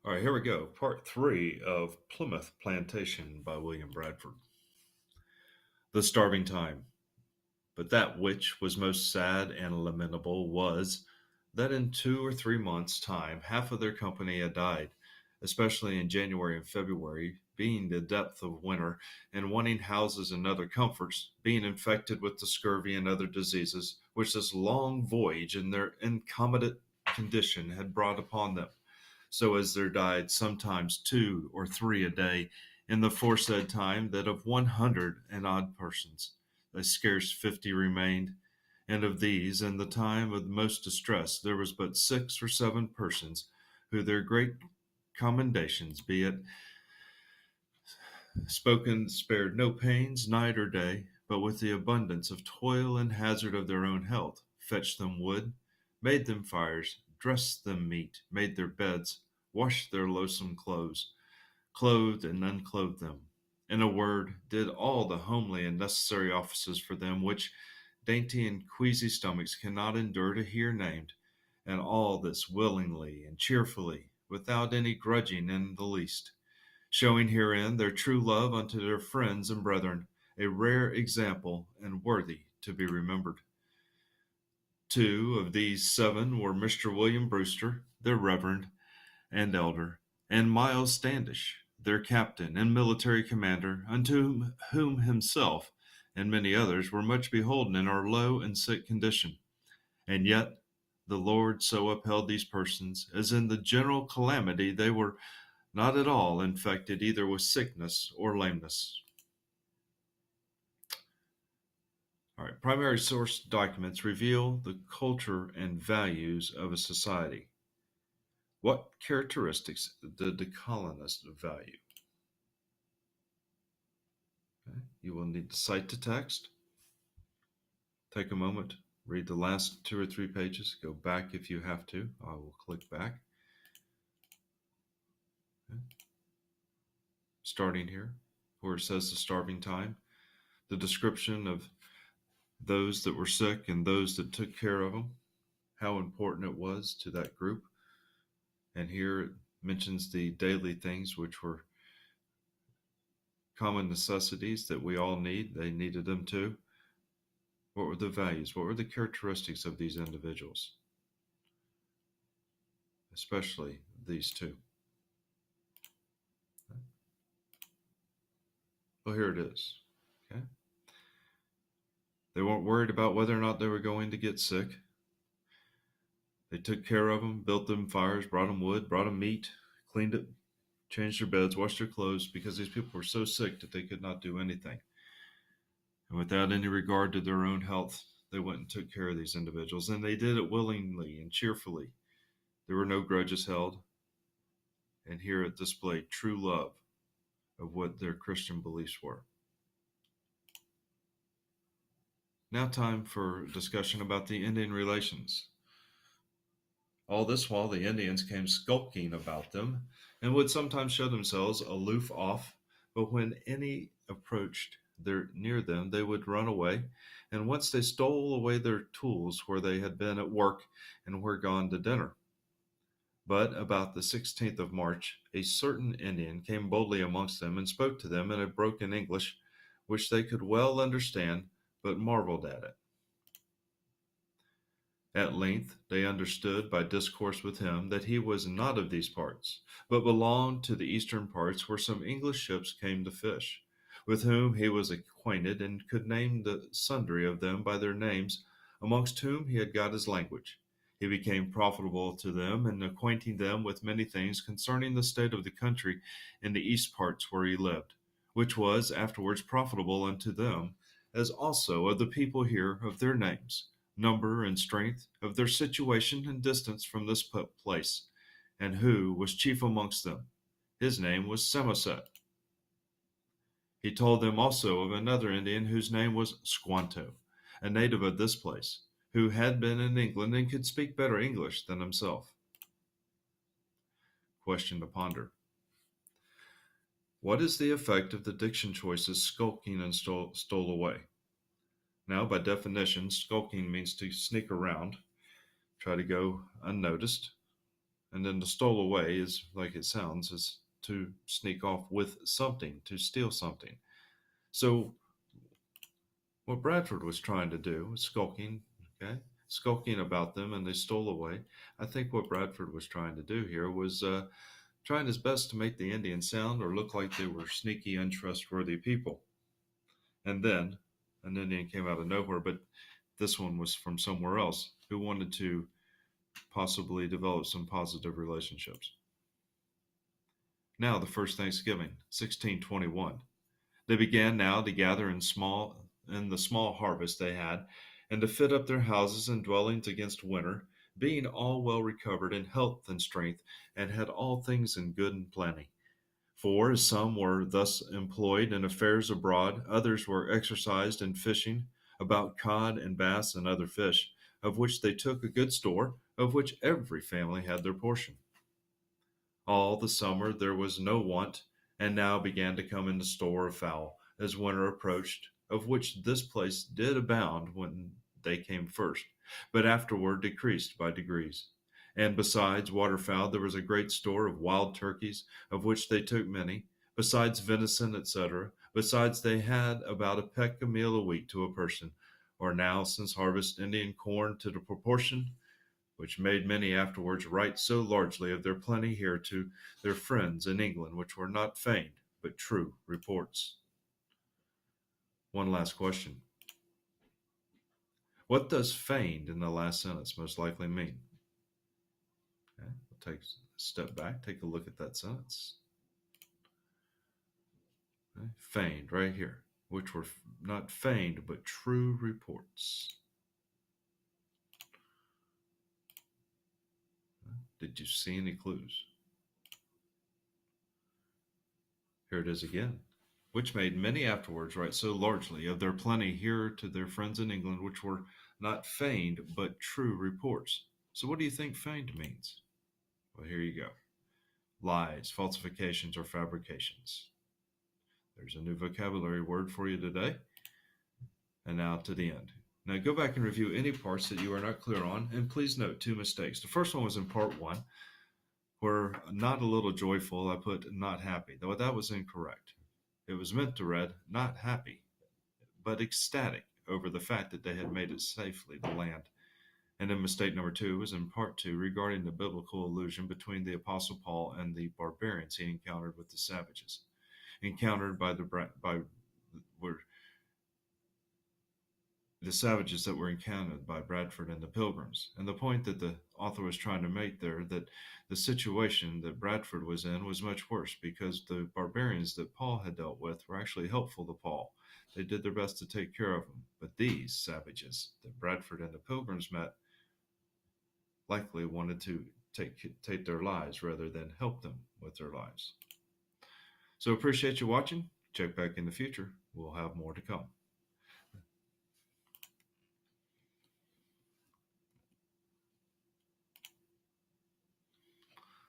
All right, here we go. Part three of Plymouth Plantation by William Bradford. The starving time. But that which was most sad and lamentable was that in 2 or 3 months' time half of their company had died, especially in January and February, being the depth of winter, and wanting houses and other comforts, being infected with the scurvy and other diseases, which this long voyage and their incommodate condition had brought upon them, so as there died sometimes 2 or 3 a day in the foresaid time, that of 100 and odd persons, scarce 50 remained. And of these, in the time of the most distress, there was but 6 or 7 persons who their great commendations, be it spoken, spared no pains, night or day, but with the abundance of toil and hazard of their own health, fetched them wood, made them fires, dressed them meat, made their beds, washed their loathsome clothes, clothed and unclothed them. In a word, did all the homely and necessary offices for them which dainty and queasy stomachs cannot endure to hear named, and all this willingly and cheerfully, without any grudging in the least, showing herein their true love unto their friends and brethren, a rare example and worthy to be remembered. 2 of these 7 were Mr. William Brewster, their reverend and elder, and Miles Standish, their captain and military commander, unto whom himself and many others were much beholden in our low and sick condition. And yet the Lord so upheld these persons, as in the general calamity they were not at all infected either with sickness or lameness. All right, primary source documents reveal the culture and values of a society. What characteristics did the colonists value? Okay. You will need to cite the text. Take a moment, read the last 2 or 3 pages. Go back if you have to. I will click back. Okay. Starting here, where it says the starving time, the description of those that were sick and those that took care of them, how important it was to that group. And here it mentions the daily things which were common necessities that we all need. They needed them too. What were the values? What were the characteristics of these individuals? Especially these two. Well, here it is. Okay. They weren't worried about whether or not they were going to get sick. They took care of them, built them fires, brought them wood, brought them meat, cleaned it, changed their beds, washed their clothes, because these people were so sick that they could not do anything. And without any regard to their own health, they went and took care of these individuals, and they did it willingly and cheerfully. There were no grudges held, and here it displayed true love of what their Christian beliefs were. Now time for discussion about the Indian relations. All this while the Indians came skulking about them, and would sometimes show themselves aloof off, but when any approached near them, they would run away, and once they stole away their tools where they had been at work and were gone to dinner. But about the 16th of March, a certain Indian came boldly amongst them and spoke to them in a broken English, which they could well understand, but marveled at it. At length they understood by discourse with him that he was not of these parts, but belonged to the eastern parts, where some English ships came to fish, with whom he was acquainted, and could name the sundry of them by their names, amongst whom he had got his language. He became profitable to them in acquainting them with many things concerning the state of the country in the east parts where he lived, which was afterwards profitable unto them, as also of the people here, of their names, number and strength, of their situation and distance from this place, and who was chief amongst them. His name was Samoset. He told them also of another Indian whose name was Squanto, a native of this place, who had been in England and could speak better English than himself. Question to ponder. What is the effect of the diction choices skulking and stole away? Now, by definition, skulking means to sneak around, try to go unnoticed. And then to stole away is like it sounds, is to sneak off with something, to steal something. So what Bradford was trying to do was skulking, okay, skulking about them, and they stole away. I think what Bradford was trying to do here was trying his best to make the Indians sound or look like they were sneaky, untrustworthy people. And then an Indian came out of nowhere, but this one was from somewhere else who wanted to possibly develop some positive relationships. Now, the first Thanksgiving, 1621. They began now to gather in the small harvest they had, and to fit up their houses and dwellings against winter, being all well recovered in health and strength, and had all things in good and plenty. For as some were thus employed in affairs abroad, others were exercised in fishing, about cod and bass and other fish, of which they took a good store, of which every family had their portion. All the summer there was no want, and now began to come in the store of fowl, as winter approached, of which this place did abound when they came first, but afterward decreased by degrees. And besides waterfowl, there was a great store of wild turkeys, of which they took many, besides venison, etc. Besides, they had about a peck a meal a week to a person, or now, since harvest, Indian corn to the proportion which made many afterwards write so largely of their plenty here to their friends in England, which were not feigned, but true reports. One last question. What does feigned in the last sentence most likely mean? Okay, we'll take a step back, take a look at that sentence. Okay, feigned, right here, which were not feigned, but true reports. Did you see any clues? Here it is again. Which made many afterwards write so largely of their plenty here to their friends in England, which were not feigned, but true reports. So, what do you think feigned means? Well, here you go: lies, falsifications, or fabrications. There's a new vocabulary word for you today. And now to the end. Now, go back and review any parts that you are not clear on, and please note two mistakes. The first one was in part one, where not a little joyful, I put not happy, though that was incorrect. It was meant to read not happy, but ecstatic over the fact that they had made it safely to land. And then mistake number two was in part two regarding the biblical allusion between the Apostle Paul and the barbarians he encountered with the savages, encountered by were the savages that were encountered by Bradford and the Pilgrims. And the point that the author was trying to make there, that the situation that Bradford was in was much worse, because the barbarians that Paul had dealt with were actually helpful to Paul. They did their best to take care of him. But these savages that Bradford and the Pilgrims met likely wanted to take their lives rather than help them with their lives. So appreciate you watching. Check back in the future. We'll have more to come.